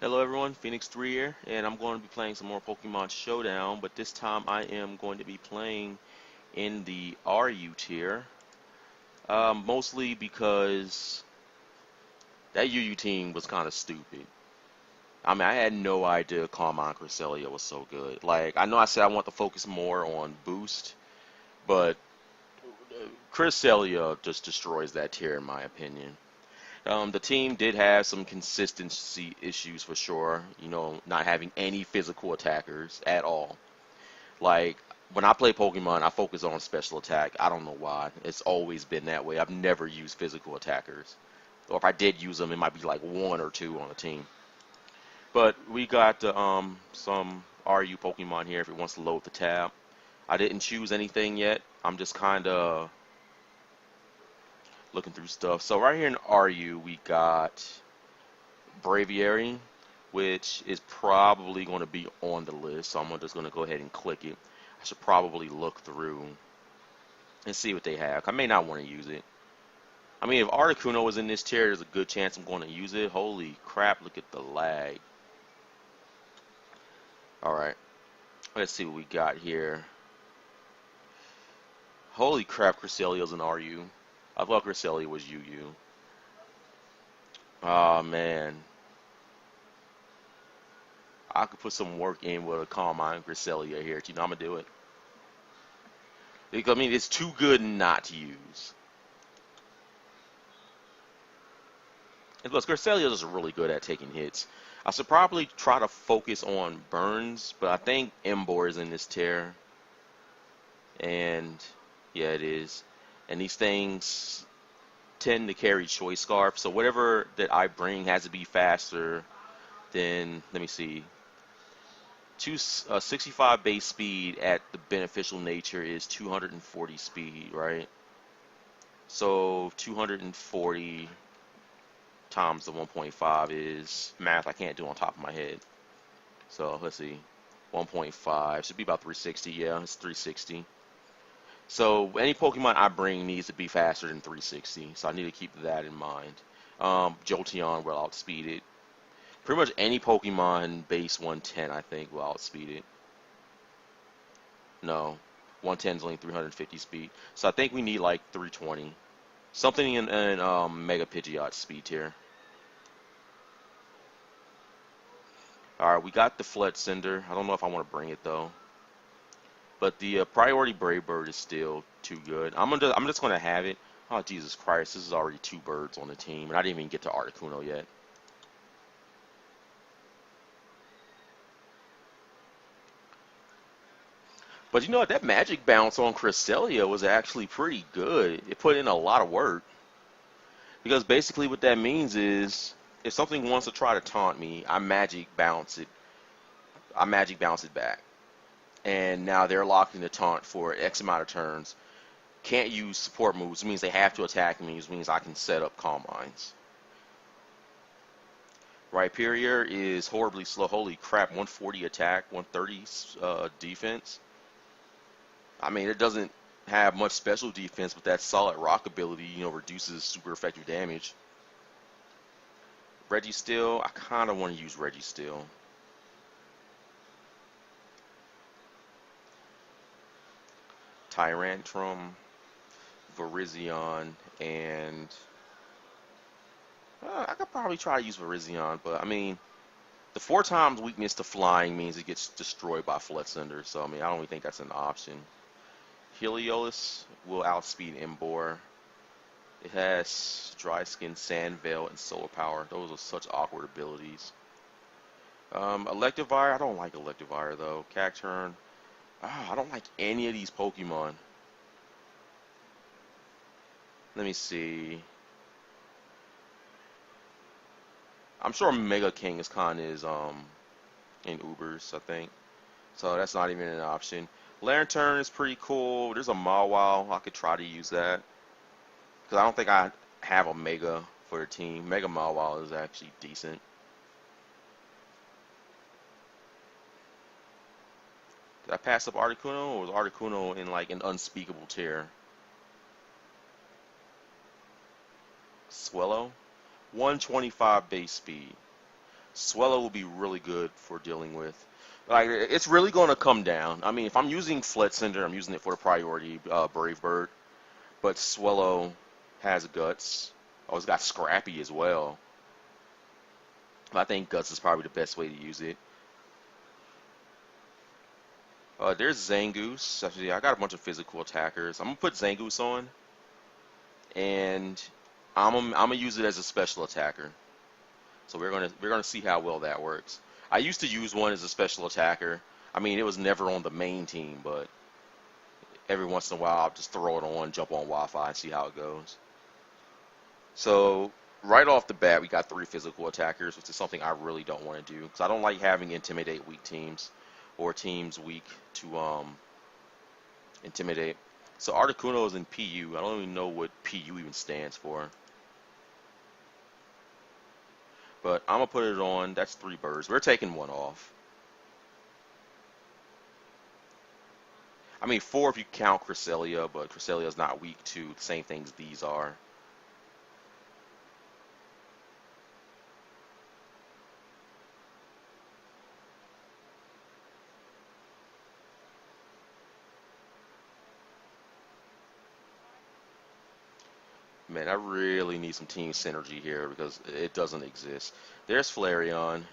Hello everyone, Phoenix 3 here, and I'm going to be playing some more Pokemon Showdown, but this time I am going to be playing in the RU tier, mostly because that UU team was kind of stupid. I mean, I had no idea Carmine Cresselia was so good. Like, I know I said I want to focus more on boost, but Cresselia just destroys that tier in my opinion. The team did have some consistency issues for sure, not having any physical attackers at all. Like when I play Pokemon, I focus on special attack. I don't know why. It's always been that way. I've never used physical attackers. Or if I did use them, it might be like one or two on a team. But we got some RU Pokemon here if it wants to load the tab. I didn't choose anything yet. I'm just kind of looking through stuff. So right here in RU, we got Braviary, which is probably going to be on the list. So I'm just going to go ahead and click it. I should probably look through and see what they have. I may not want to use it. I mean, if Articuno is in this tier, there's a good chance I'm going to use it. Holy crap, look at the lag. Alright, let's see what we got here. Holy crap, Cresselia's an RU. I thought Cresselia was UU. Oh man. I could put some work in with a Carmine Cresselia here. I'm going to do it. Because, I mean, it's too good not to use. And plus, Cresselia is really good at taking hits. I should probably try to focus on Burns, but I think Emboar is in this tier. And, yeah, it is. And these things tend to carry Choice Scarf, so whatever that I bring has to be faster than, let me see, 65 base speed at the beneficial nature is 240 speed, right? So 240 times the 1.5 is math I can't do on top of my head. So let's see, 1.5 should be about 360. Yeah, it's 360. So any Pokemon I bring needs to be faster than 360. So I need to keep that in mind. Jolteon will outspeed it. Pretty much any Pokemon base 110, I think, will outspeed it. No, 110 is only 350 speed. So I think we need like 320. Something in Mega Pidgeot's speed tier. Alright, we got the Flood Cinder. I don't know if I want to bring it though. But the Priority Brave Bird is still too good. I'm just gonna have it. Oh Jesus Christ, this is already two birds on the team, and I didn't even get to Articuno yet. But you know what? That Magic Bounce on Cresselia was actually pretty good. It put in a lot of work. Because basically what that means is if something wants to try to taunt me, I Magic Bounce it. I Magic Bounce it back. And now they're locked in the taunt for X amount of turns. Can't use support moves. It means they have to attack me. It means I can set up Calm Minds. Rhyperior is horribly slow. Holy crap, 140 attack, 130 defense. I mean, it doesn't have much special defense, but that solid rock ability, reduces super effective damage. Registeel, I kind of want to use Registeel. Tyrantrum, Virizion, and I could probably try to use Virizion, but I mean, the 4 times weakness to flying means it gets destroyed by Flood Cinder, so I mean, I don't even think that's an option. Helios will outspeed Emboar. It has Dry Skin, Sand Veil, and Solar Power. Those are such awkward abilities. Electivire, I don't like Electivire though. Cacturn, I don't like any of these Pokemon. Let me see. I'm sure Mega King is in Ubers, I think. So that's not even an option. Lantern is pretty cool. There's a Mawile. I could try to use that. Because I don't think I have a Mega for the team. Mega Mawile is actually decent. Did I pass up Articuno, or was Articuno in like an unspeakable tier? Swellow? 125 base speed. Swellow will be really good for dealing with. Like it's really going to come down. I mean, if I'm using Fletzinder, I'm using it for the priority Brave Bird, but Swellow has guts. Oh, it's got Scrappy as well. I think guts is probably the best way to use it. There's Zangoose. Actually, I got a bunch of physical attackers. I'm gonna put Zangoose on, and I'm gonna use it as a special attacker. So we're gonna see how well that works. I used to use one as a special attacker. I mean, it was never on the main team, but every once in a while I'll just throw it on, jump on Wi-Fi, and see how it goes. So right off the bat, we got 3 physical attackers, which is something I really don't want to do because I don't like having intimidate weak teams or teams weak to intimidate. So Articuno is in PU. I don't even know what PU even stands for. But I'm going to put it on. That's 3 birds. We're taking 1 off. I mean, 4 if you count Cresselia, but Cresselia is not weak to the same things these are. Man, I really need some team synergy here because it doesn't exist. There's Flareon.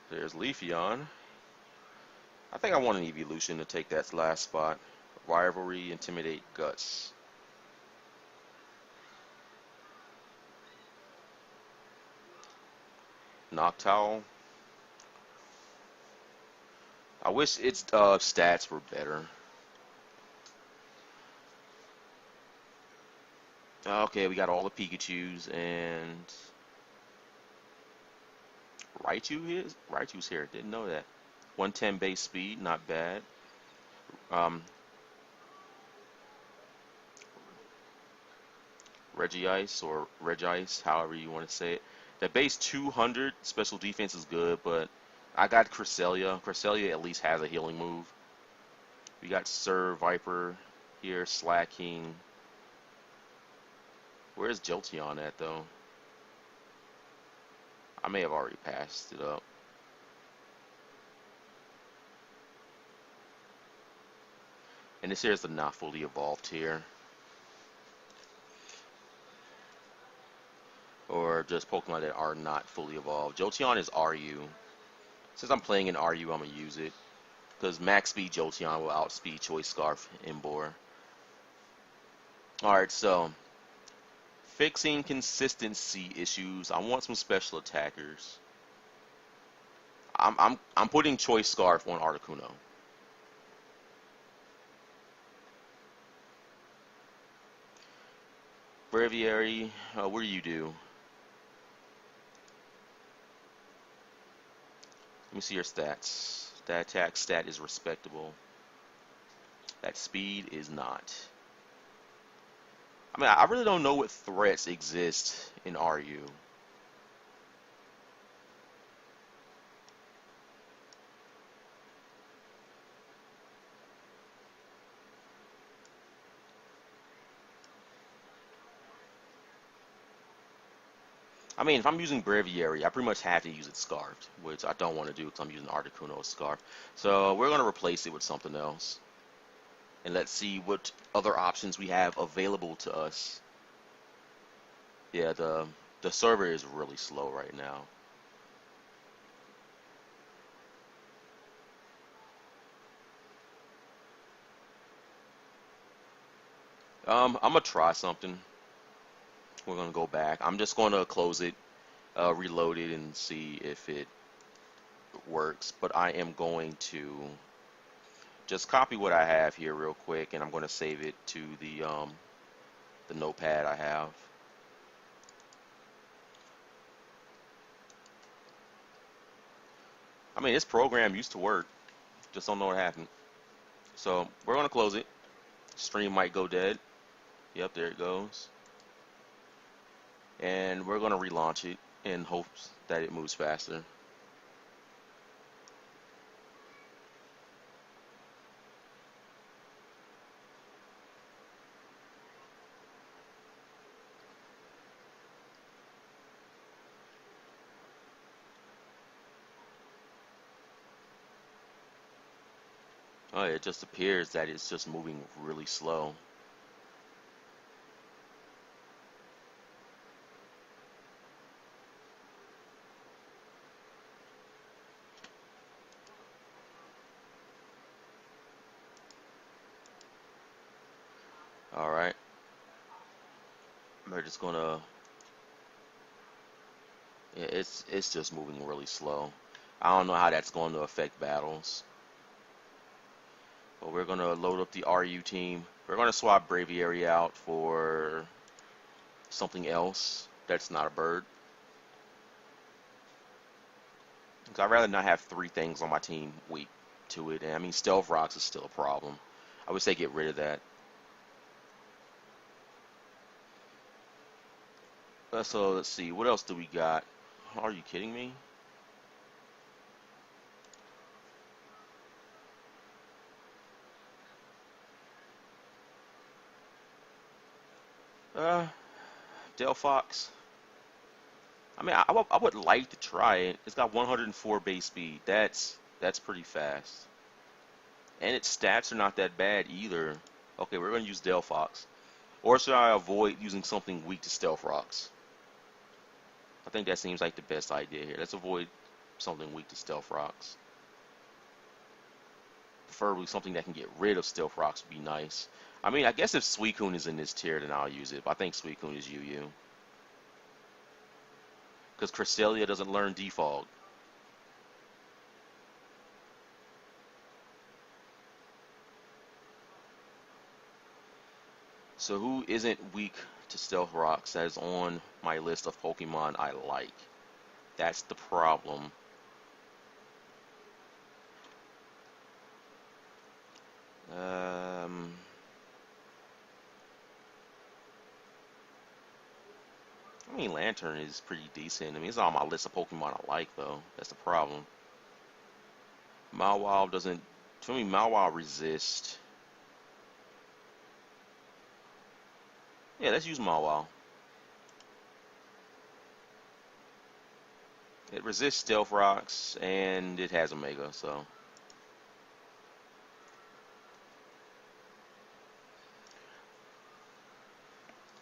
There's Leafeon. I think I want an Evolution to take that last spot. Rivalry, Intimidate, Guts. Noctowl. I wish its stats were better. Okay, we got all the Pikachus and Raichu's here. Didn't know that. 110 base speed, not bad. Regice or Regice, however you want to say it. That base 200 special defense is good, but I got Cresselia. Cresselia at least has a healing move. We got Sir Viper here, Slacking. Where's Jolteon at, though? I may have already passed it up. And this here is the not fully evolved tier. Or just Pokemon that are not fully evolved. Jolteon is RU. Since I'm playing in RU, I'm going to use it. Because Max Speed Jolteon will outspeed Choice Scarf Emboar. Alright, so fixing consistency issues. I want some special attackers. I'm putting Choice Scarf on Articuno. Braviary, what do you do? Let me see your stats. That attack stat is respectable. That speed is not. I mean, I really don't know what threats exist in RU. I mean, if I'm using Braviary, I pretty much have to use it Scarfed, which I don't want to do because I'm using Articuno as Scarf. So we're going to replace it with something else. And let's see what other options we have available to us. Yeah, the server is really slow right now. I'm going to try something. We're going to go back. I'm just going to close it, reload it, and see if it works. But I am going to just copy what I have here real quick, and I'm going to save it to the notepad I have. I mean, this program used to work. Just don't know what happened. So we're going to close it. Stream might go dead. Yep, there it goes. And we're going to relaunch it in hopes that it moves faster. Oh, it just appears that it's just moving really slow. All right, they're just gonna. Yeah, it's just moving really slow. I don't know how that's going to affect battles. But we're gonna load up the RU team. We're gonna swap Braviary out for something else that's not a bird. Because I'd rather not have three things on my team weak to it. And I mean, Stealth Rocks is still a problem. I would say get rid of that. So let's see, what else do we got? Are you kidding me? Uh, Delphox. I mean, I would like to try it. It's got 104 base speed. That's pretty fast. And its stats are not that bad either. Okay, we're gonna use Delphox. Or should I avoid using something weak to Stealth Rocks? I think that seems like the best idea here. Let's avoid something weak to Stealth Rocks. Preferably something that can get rid of Stealth Rocks would be nice. I mean, I guess if Suicune is in this tier, then I'll use it. But I think Suicune is UU. Because Cresselia doesn't learn Defog. So who isn't weak to Stealth Rocks that is on my list of Pokemon I like? That's the problem. Um, I mean, Lantern is pretty decent. I mean, it's on my list of Pokemon I like, though. That's the problem. Mawile doesn't... To me, Mawile resist. Yeah, let's use Mawile. It resists Stealth Rocks, and it has Omega, so...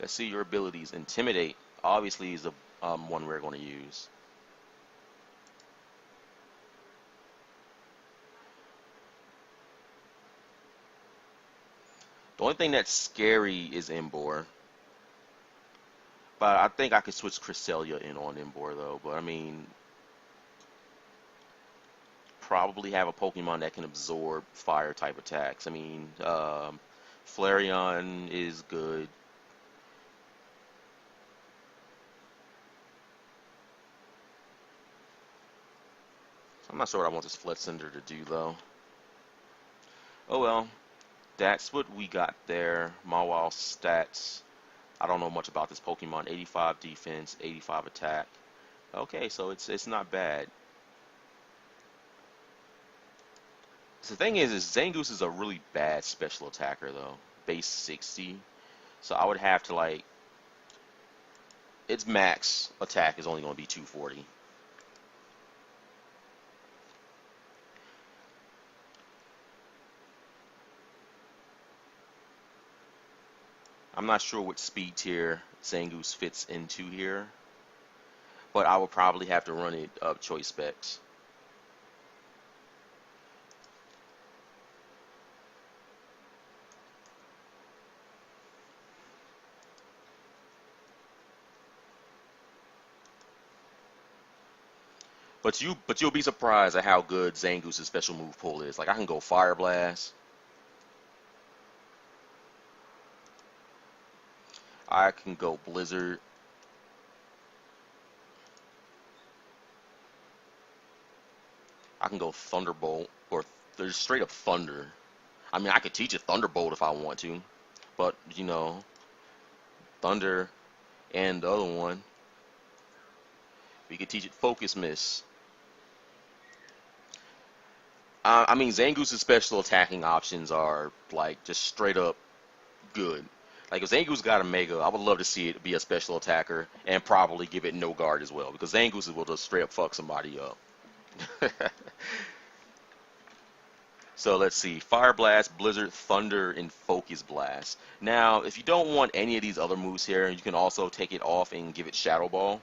Let's see your abilities. Intimidate, obviously, is the one we're going to use. The only thing that's scary is Emboar. But I think I could switch Cresselia in on Emboar, though. But, I mean... Probably have a Pokemon that can absorb fire-type attacks. I mean, Flareon is good. I'm not sure what I want this Fletchinder to do, though. Oh, well. That's what we got there. Mawile stats. I don't know much about this Pokemon. 85 defense, 85 attack. Okay, so it's not bad. So the thing is Zangoose is a really bad special attacker, though. Base 60. So I would have to, like... Its max attack is only going to be 240. I'm not sure what speed tier Zangoose fits into here, but I would probably have to run it up choice specs. But you'll be surprised at how good Zangoose's special move pull is. Like I can go Fire Blast. I can go Blizzard. I can go Thunderbolt or there's straight up Thunder. I mean, I could teach it Thunderbolt if I want to, but you know, Thunder and the other one, we could teach it Focus Miss. I mean, Zangoose's special attacking options are like just straight up good. Like if Zangoose got a Mega, I would love to see it be a special attacker and probably give it no guard as well because Zangoose will just straight up fuck somebody up. So let's see, Fire Blast, Blizzard, Thunder, and Focus Blast. Now, if you don't want any of these other moves here, you can also take it off and give it Shadow Ball.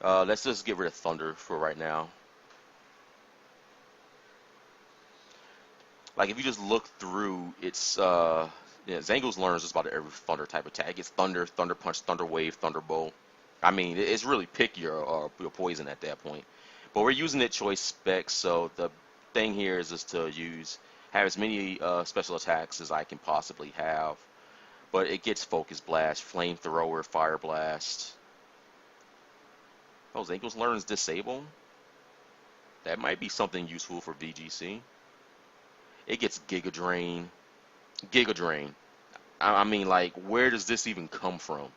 Let's just get rid of Thunder for right now. Like, if you just look through, it's, yeah, Zangoose learns just about every Thunder type attack. It's Thunder, Thunder Punch, Thunder Wave, Thunderbolt. I mean, it's really pick your poison at that point. But we're using it choice specs, so the thing here is just to have as many special attacks as I can possibly have. But it gets Focus Blast, Flamethrower, Fire Blast. Oh, Zangoose learns Disable. That might be something useful for VGC. It gets Giga Drain. Giga Drain. I mean, like, where does this even come from?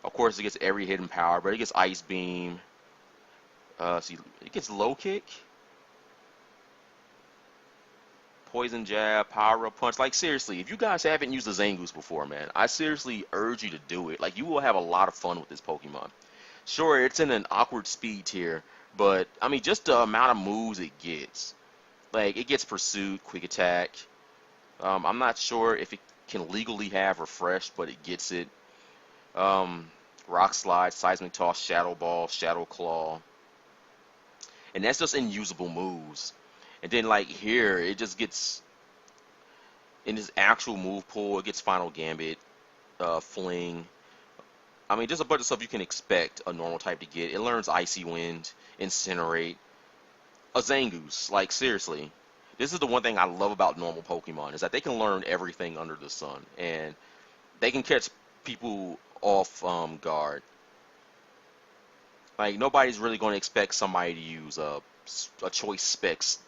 Of course, it gets every hidden power, but it gets Ice Beam. See, it gets Low Kick. Poison Jab, Power Up Punch. Like, seriously, if you guys haven't used the Zangoose before, man, I seriously urge you to do it. Like, you will have a lot of fun with this Pokemon. Sure, it's in an awkward speed tier, but, I mean, just the amount of moves it gets. Like, it gets Pursuit, Quick Attack. I'm not sure if it can legally have Refresh, but it gets it. Rock Slide, Seismic Toss, Shadow Ball, Shadow Claw. And that's just unusable moves. And then, like, here, it just gets, in this actual move pool, it gets Final Gambit, Fling. I mean, just a bunch of stuff you can expect a normal type to get. It learns Icy Wind, Incinerate, a Zangoose. Like, seriously. This is the one thing I love about normal Pokemon, is that they can learn everything under the sun. And they can catch people off guard. Like, nobody's really going to expect somebody to use a choice specs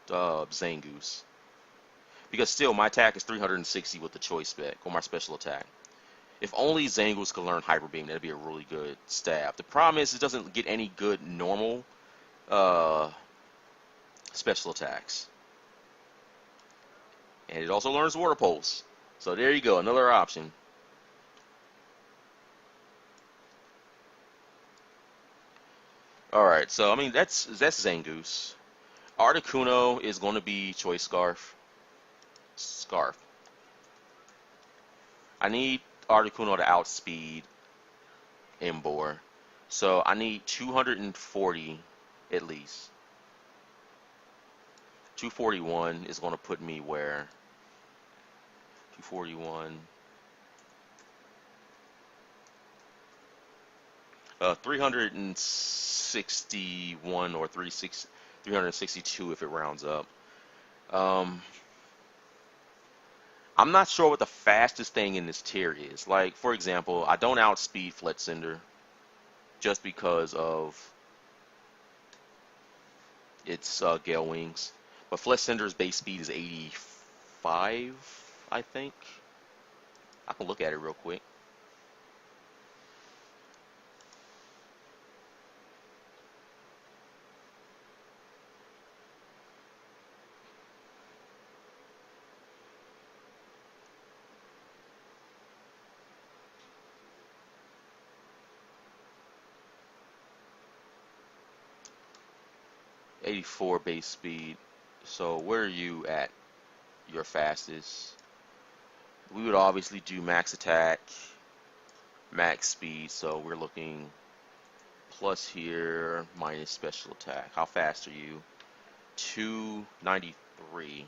Zangoose. Because still, my attack is 360 with the choice spec, or my special attack. If only Zangoose could learn Hyper Beam, that'd be a really good stab. The problem is it doesn't get any good normal special attacks. And it also learns Water Pulse. So there you go, another option. Alright, so I mean that's Zangoose. Articuno is going to be Choice Scarf. I need Articuno to outspeed Emboar. So I need 240 at least. 241 is going to put me where? 241. 361 or 362 if it rounds up. I'm not sure what the fastest thing in this tier is. Like, for example, I don't outspeed Fletchinder just because of its Gale Wings. But Fletchinder's base speed is 85, I think. I can look at it real quick. .84 base speed. So where are you at your fastest? We would obviously do max attack, max speed. So we're looking plus here, minus special attack. How fast are you? 293.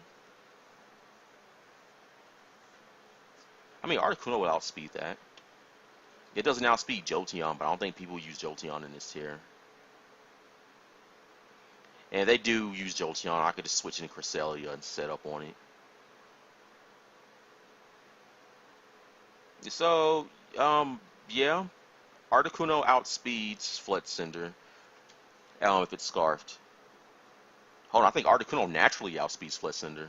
I mean, Articuno would outspeed that. It doesn't outspeed Jolteon, but I don't think people use Jolteon in this tier. And they do use Jolteon. I could just switch into Cresselia and set up on it. So, yeah. Articuno outspeeds Fletchinder. If it's Scarfed. Hold on, I think Articuno naturally outspeeds Fletchinder.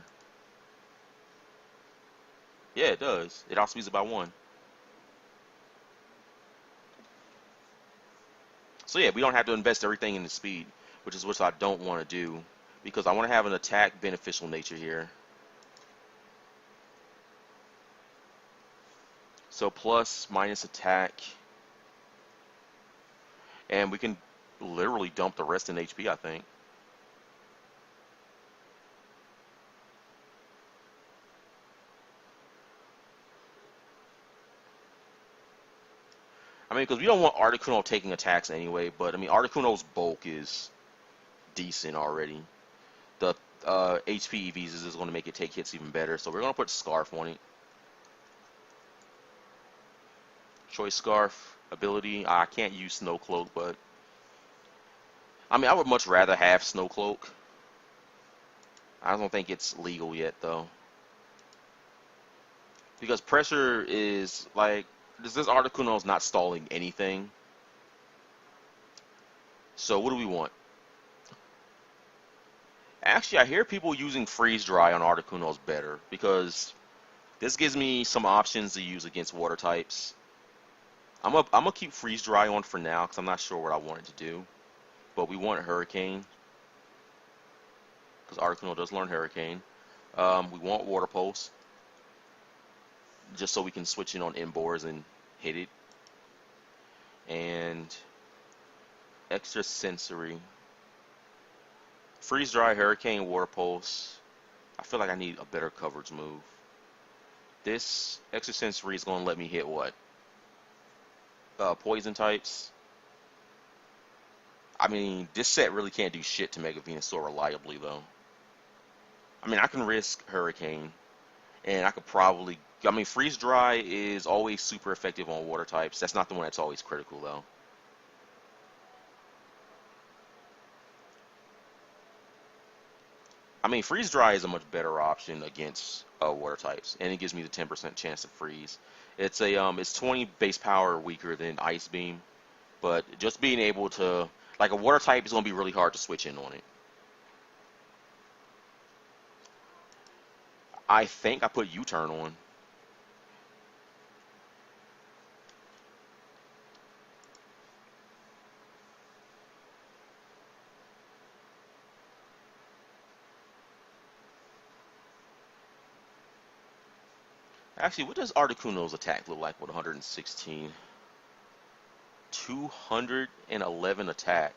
Yeah, it does. It outspeeds it by 1. So yeah, we don't have to invest everything in the speed, which is what I don't want to do, because I want to have an attack beneficial nature here. So plus, minus attack, and we can literally dump the rest in HP, I think. I mean, because we don't want Articuno taking attacks anyway, but I mean, Articuno's bulk is decent already. The HP EVs is going to make it take hits even better, so we're going to put Scarf on it. Choice Scarf ability. I can't use Snow Cloak, but I mean, I would much rather have Snow Cloak. I don't think it's legal yet, though. Because pressure is like, this Articuno is not stalling anything. So what do we want? Actually, I hear people using Freeze Dry on Articunos better because this gives me some options to use against water types. I'm gonna keep Freeze Dry on for now because I'm not sure what I want it to do. But we want Hurricane because Articuno does learn Hurricane. We want Water Pulse just so we can switch in on Emboars and hit it. And Extra Sensory. Freeze Dry, Hurricane, Water Pulse. I feel like I need a better coverage move. This Extra Sensory is going to let me hit what? Poison types. I mean, this set really can't do shit to Mega Venusaur reliably, though. I mean, I can risk Hurricane, and I could probably... I mean, Freeze Dry is always super effective on water types. That's not the one that's always critical, though. I mean, Freeze Dry is a much better option against water types, and it gives me the 10% chance to freeze. It's it's 20 base power weaker than Ice Beam, but just being able to, like, a water type is going to be really hard to switch in on it. I think I put U-Turn on. Actually, what does Articuno's attack look like with 116? 211 attack.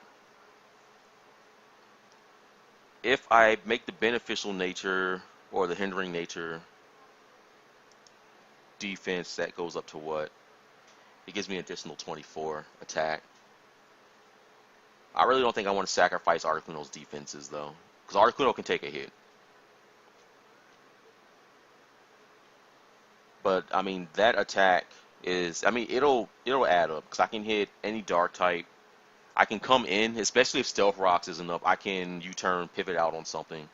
If I make the beneficial nature or the hindering nature defense, that goes up to what? It gives me an additional 24 attack. I really don't think I want to sacrifice Articuno's defenses, though, because Articuno can take a hit. But I mean, that attack is, I mean, it'll add up because I can hit any dark type. I can come in, especially if Stealth Rocks isn't up. I can U-turn, pivot out on something,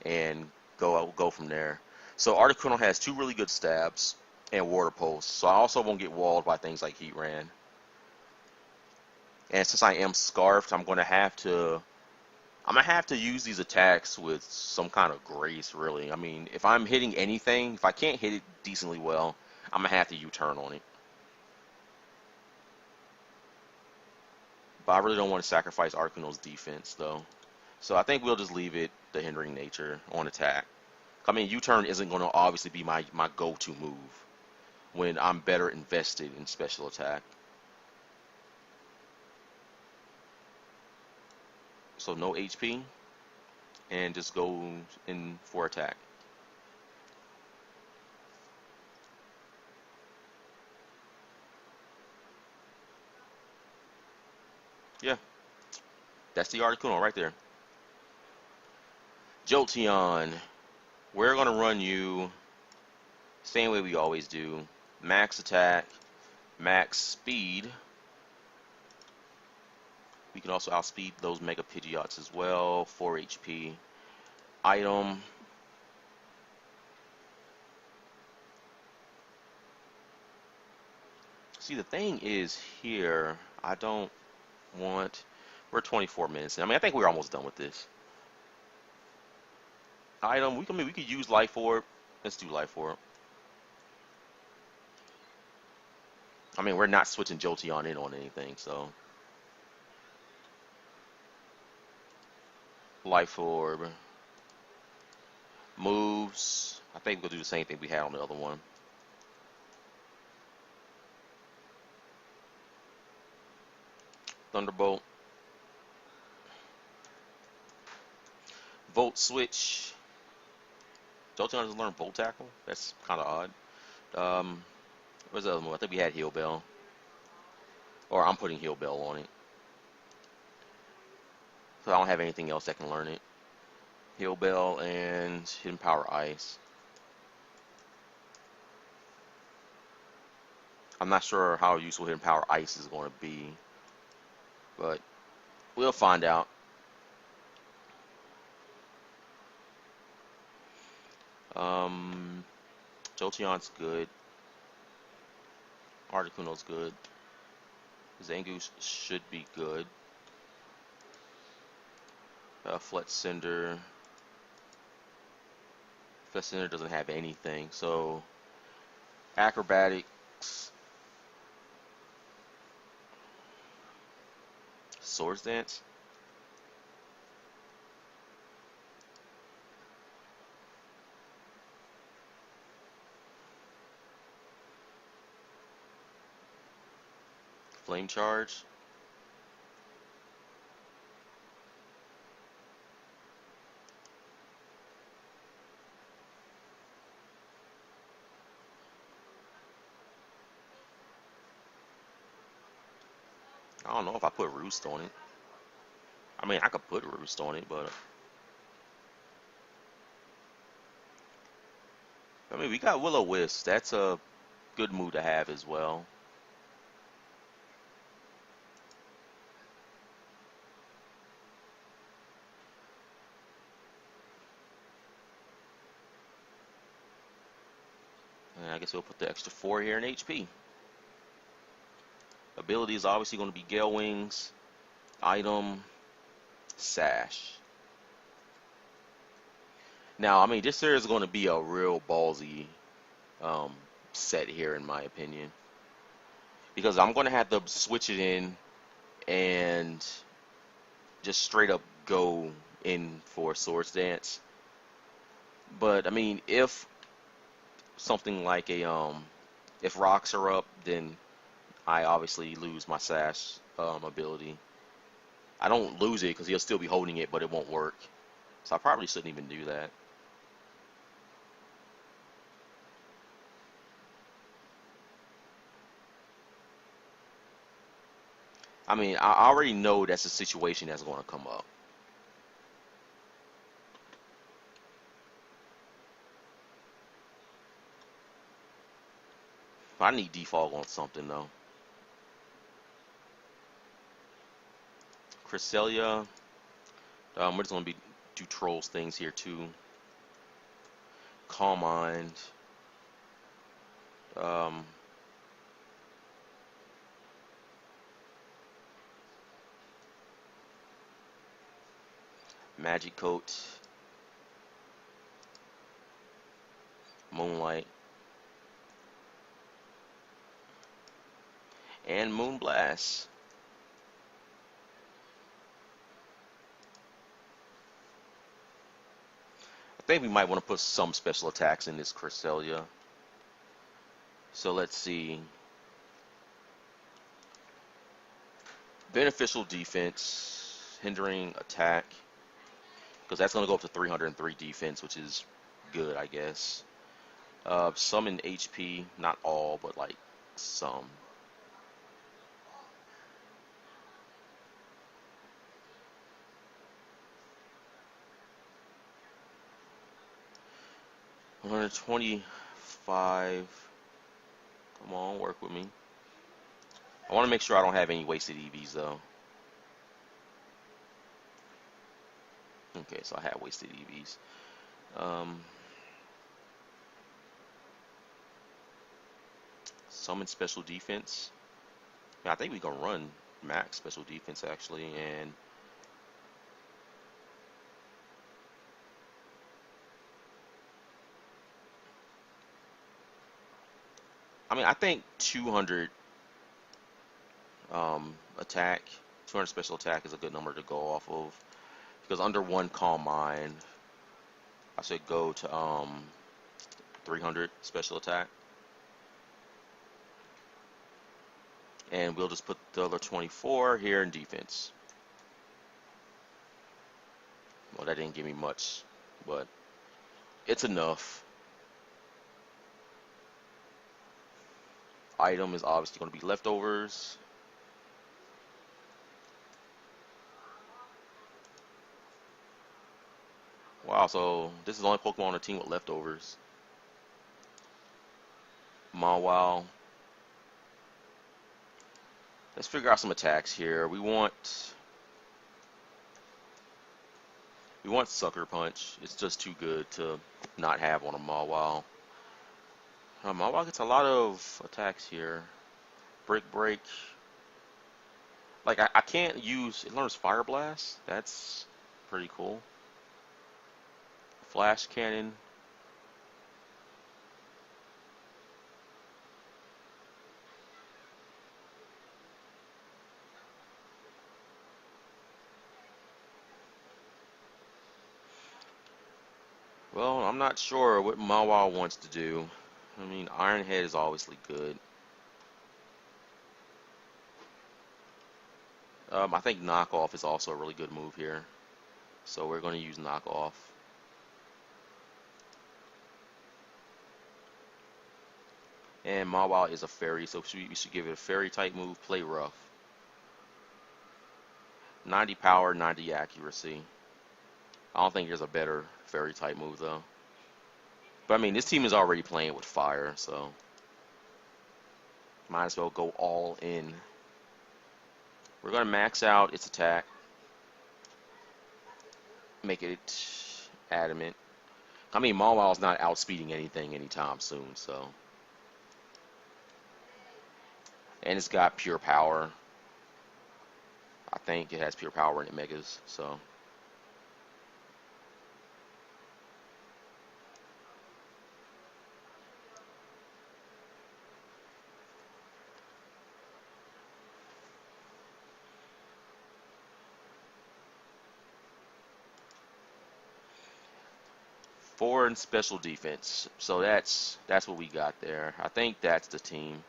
and go from there. So Articuno has two really good stabs and Water Pulse. So I also won't get walled by things like Heatran. And since I am Scarfed, I'm gonna have to use these attacks with some kind of grace, really. I mean, if I'm hitting anything, if I can't hit it decently well, I'm gonna have to U-turn on it. But I really don't want to sacrifice Articuno's defense, though. So I think we'll just leave it the hindering nature on attack. I mean, U-turn isn't going to obviously be my go-to move when I'm better invested in special attack. So no HP, and just go in for attack. Yeah, that's the Articuno right there. Jolteon, we're going to run you same way we always do. Max attack, max speed. We can also outspeed those Mega Pidgeots as well. 4 HP. Item. See, the thing is here, I don't want... We're 24 minutes in. I mean, I think we're almost done with this. Item, we could use Life Orb. Let's do Life Orb. I mean, we're not switching Jolteon in on anything, so... Life Orb. Moves. I think we'll do the same thing we had on the other one. Thunderbolt. Volt Switch. Jolteon doesn't learn Volt Tackle? That's kind of odd. Where's the other one? I think we had Heal Bell. Or I'm putting Heal Bell on it. So I don't have anything else that can learn it. Heal Bell and Hidden Power Ice. I'm not sure how useful Hidden Power Ice is going to be, but we'll find out. Jolteon's good. Articuno's good. Zangoose should be good. Flet Cinder. Flet Cinder doesn't have anything, so Acrobatics. Swords Dance. Flame Charge. I don't know if I put Roost on it. I mean, I could put Roost on it, but I mean, we got Will-O-Wisp. That's a good move to have as well. And I guess we'll put the extra 4 here in HP. Ability is obviously going to be Gale Wings, Item, Sash. Now, I mean, this here is going to be a real ballsy set here, in my opinion. Because I'm going to have to switch it in and just straight up go in for Swords Dance. But, I mean, if something like if rocks are up, then I obviously lose my Sash ability. I don't lose it because he'll still be holding it, but it won't work. So I probably shouldn't even do that. I mean, I already know that's a situation that's going to come up. I need Defog on something, though. Cresselia. We're just going to do Trolls things here, too. Calm Mind. Magic Coat. Moonlight. And Moonblast. I think we might want to put some special attacks in this Cresselia. So let's see. Beneficial defense, hindering attack, because that's going to go up to 303 defense, which is good, I guess. Some in HP, not all, but like some. $125. Come on, work with me. I want to make sure I don't have any wasted EVs, though. Okay, so I have wasted EVs. Summon special defense. Yeah, I think we can run max special defense, actually, and I mean, I think 200 attack, 200 special attack is a good number to go off of. Because under 1 Calm Mind, I should go to 300 special attack. And we'll just put the other 24 here in defense. Well, that didn't give me much, but it's enough. Item is obviously going to be leftovers. Wow, so this is the only Pokemon on the team with leftovers. Mawile. Let's figure out some attacks here. We want Sucker Punch. It's just too good to not have on a Mawile. Mawile gets a lot of attacks here. Brick Break. Like, I can't use... It learns Fire Blast. That's pretty cool. Flash Cannon. Well, I'm not sure what Mawile wants to do. I mean, Iron Head is obviously good. I think Knockoff is also a really good move here. So we're going to use Knockoff. And Mawile is a fairy, so we should give it a fairy type move, Play Rough. 90 power, 90 accuracy. I don't think there's a better fairy type move though. But I mean, this team is already playing with fire, so might as well go all in. We're going to max out its attack. Make it adamant. I mean, Mawile's not outspeeding anything anytime soon, so. And it's got pure power. I think it has pure power in it megas, so. Four in special defense. So that's what we got there. I think that's the team.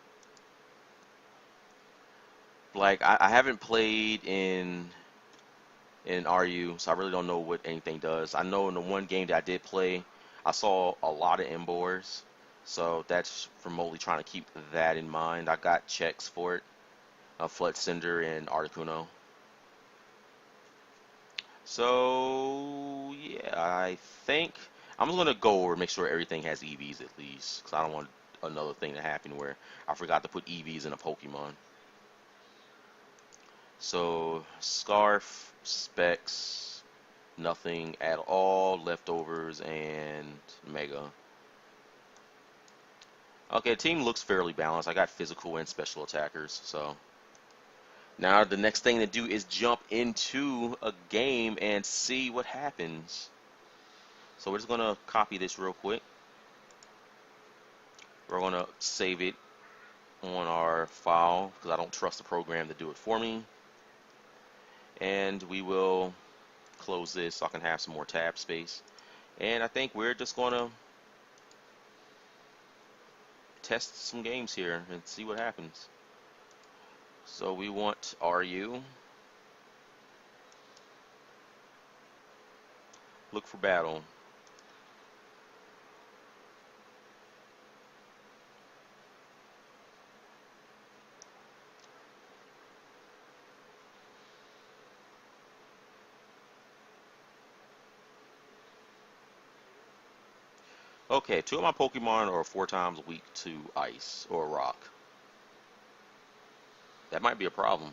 Like, I haven't played in RU, so I really don't know what anything does. I know in the one game that I did play, I saw a lot of Emboars, so that's remotely trying to keep that in mind. I got checks for it, Flood Cinder and Articuno. So yeah, I think I'm just gonna go over and make sure everything has EVs at least, because I don't want another thing to happen where I forgot to put EVs in a Pokemon. So Scarf, Specs, nothing at all, leftovers, and Mega. Okay, team looks fairly balanced. I got physical and special attackers, so now the next thing to do is jump into a game and see what happens. So we're just gonna copy this real quick. We're gonna save it on our file because I don't trust the program to do it for me. And we will close this so I can have some more tab space. And I think we're just gonna test some games here and see what happens. So we want RU. Look for battle. Okay, two of my Pokemon are 4 times weak to ice or rock. That might be a problem.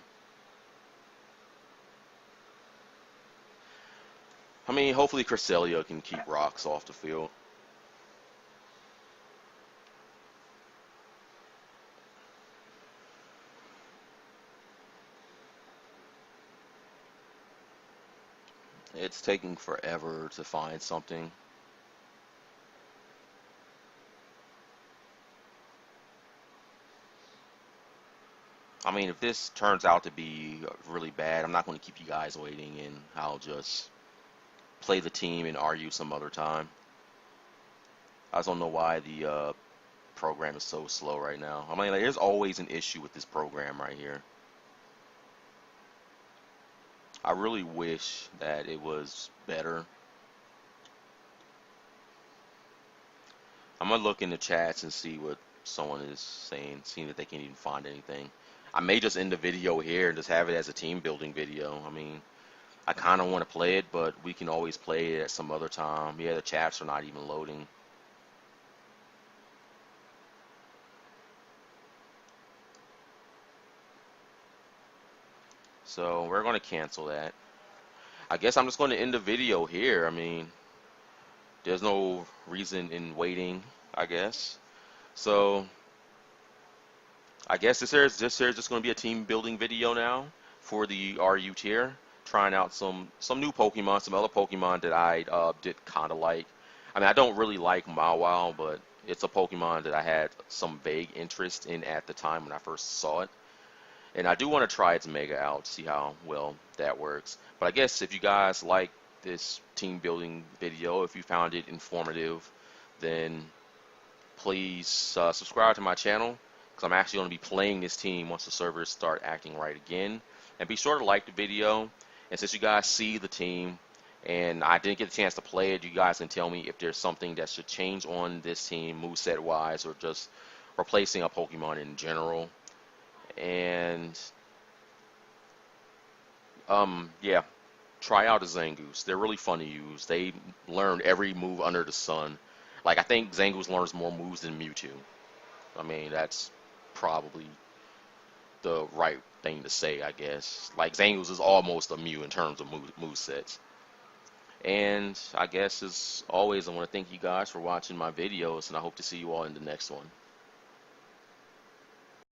I mean, hopefully Cresselia can keep rocks off the field. It's taking forever to find something. I mean, if this turns out to be really bad, I'm not going to keep you guys waiting, and I'll just play the team and RU some other time. I just don't know why the program is so slow right now. I mean, like, there's always an issue with this program right here. I really wish that it was better. I'm going to look in the chats and see what someone is saying, seeing if they can even find anything. I may just end the video here and just have it as a team building video. I mean, I kind of want to play it, but we can always play it at some other time. Yeah, the chats are not even loading. So we're going to cancel that. I guess I'm just going to end the video here. I mean, there's no reason in waiting, I guess. So I guess this here is just going to be a team building video now for the RU tier, trying out some new Pokemon, some other Pokemon that I did kind of like. I mean, I don't really like Mawile, but it's a Pokemon that I had some vague interest in at the time when I first saw it. And I do want to try its Mega out, see how well that works. But I guess if you guys like this team building video, if you found it informative, then please subscribe to my channel because I'm actually going to be playing this team once the servers start acting right again. And be sure to like the video. And since you guys see the team and I didn't get a chance to play it, you guys can tell me if there's something that should change on this team, moveset wise, or just replacing a Pokemon in general. And yeah, try out a Zangoose. They're really fun to use. They learn every move under the sun. Like, I think Zangoose learns more moves than Mewtwo. I mean, that's probably the right thing to say, I guess. Like, Zangoose is almost a Mew in terms of move sets. And I guess, as always, I want to thank you guys for watching my videos, and I hope to see you all in the next one.